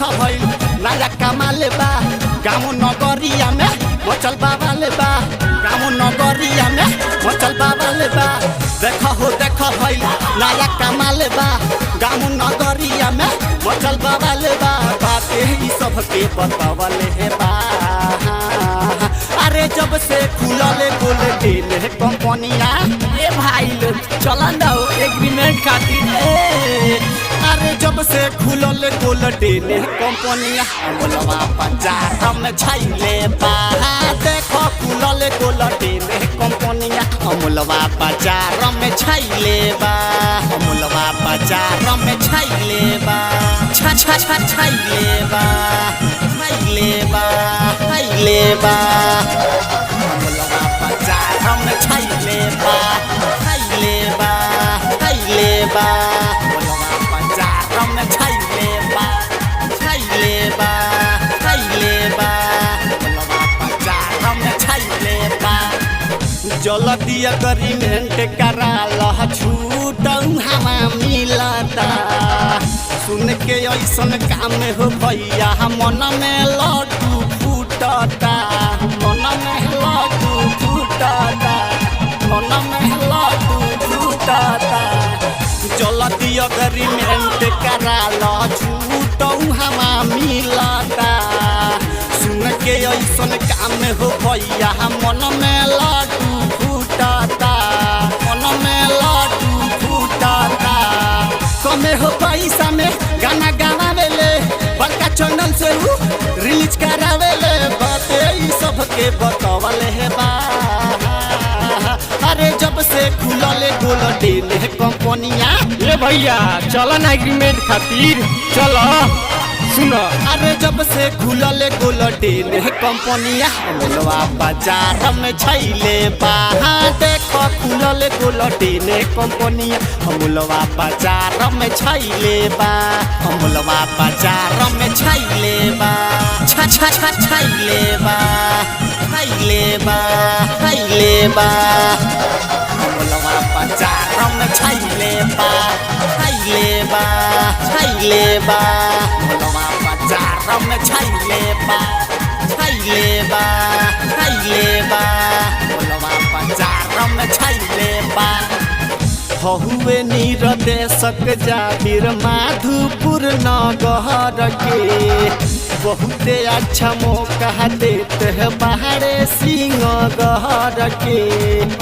देखो भइल नया कमाले बा गाँव नगरिया में मचल बाबा ले बा गाँव नगरिया में मचल बाबा ले बा देखो भइल नया कमाले बा गाँव नगरिया में मचल बाबा ले बा बाते ही सबके बतावले हे बा। अरे जब से खुलले गोल्डन कंपनिया ए भाई लोग चला ना एग्रीमेंट खातिर। अरे जब से खुलले गोल्डन कंपनिया अमलवा बाजार में छाइले बा देखो खुलले गोल्डन कंपनिया अमलवा बाजार में छाइले बा अमलवा बाजार में छाइले बा छाइले बा छाइले बा अमलवा बाजार में छाइले बा छाइले बा अमलवा बाजार में छाइले बा अमलवा बाजार में छाइले बा। जल्दी अग्रीमेंट करा लह छूट हवा मिलता सुन के ऐसन काम हो भैया मन में लड्डू फूटता मन में लड्डू फूटता मन में लड्डू फूटता जल्दी अग्रीमेंट करा लह छूट हवा मिलता सुन के ऐसन काम हो भैया मन में लड्डू फूटता मन में लड्डू फूटता कमे हो पैसा में गाना गावेले बड़का चैनल से रिलीज करावेले बाते ई सबके बतावले हे बा। अरे जब से खुलले गोल्डन कंपनिया ए भैया चला ना एग्रीमेंट खातिर चलो सुनो। अरे जब से खुलले गोल्डन कंपनिया अमलवा बाजार में छाइले बा देखो खुलले गोल्डन कंपनिया अमलवा बाजार में छाइले बा अमलवा बाजार में छाइले बा छाइले बा अमलवा बाजार में छाइले बा अमलवा बाजार में छाइले बा अमलवा बाजार में छाइले बा। हुए निरदेशक जाबिर माधुपुर नगर के बहुते अच्छा मौका देते हैं पहाड़े सिंह गहर के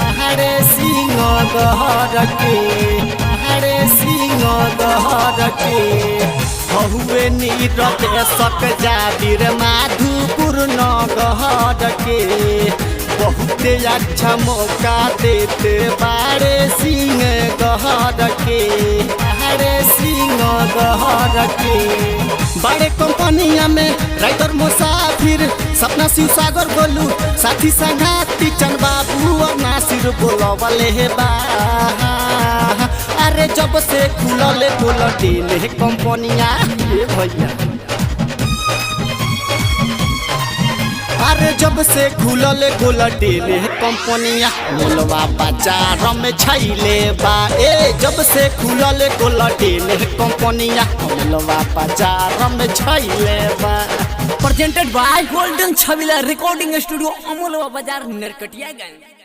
पहाड़े सिंह गहर के पहाड़े सिंह गहर के हुए निरदेशक जाबिर माधुपुर नगर के बहुते अच्छा मौका देते बारे सिंह गहर के बारे सिंह गहर के बड़े कंपनिया में राइटर मुसाफिर सपना शिव सागर बोलू साथी संगाती चंद बाबू और नासिर बोलवले हे बा। अरे जब से खुलले गोल्डन कंपनिया ए भैया अरे जब से खुलले गोल्डन कंपनिया अमलवा बाजार में छाइले बा जब से खुलले गोल्डन कंपनिया अमलवा बाजार में छाइले बा। Presented by golden Chhabila recording studio Amalwa Bazar Narkatiaganj.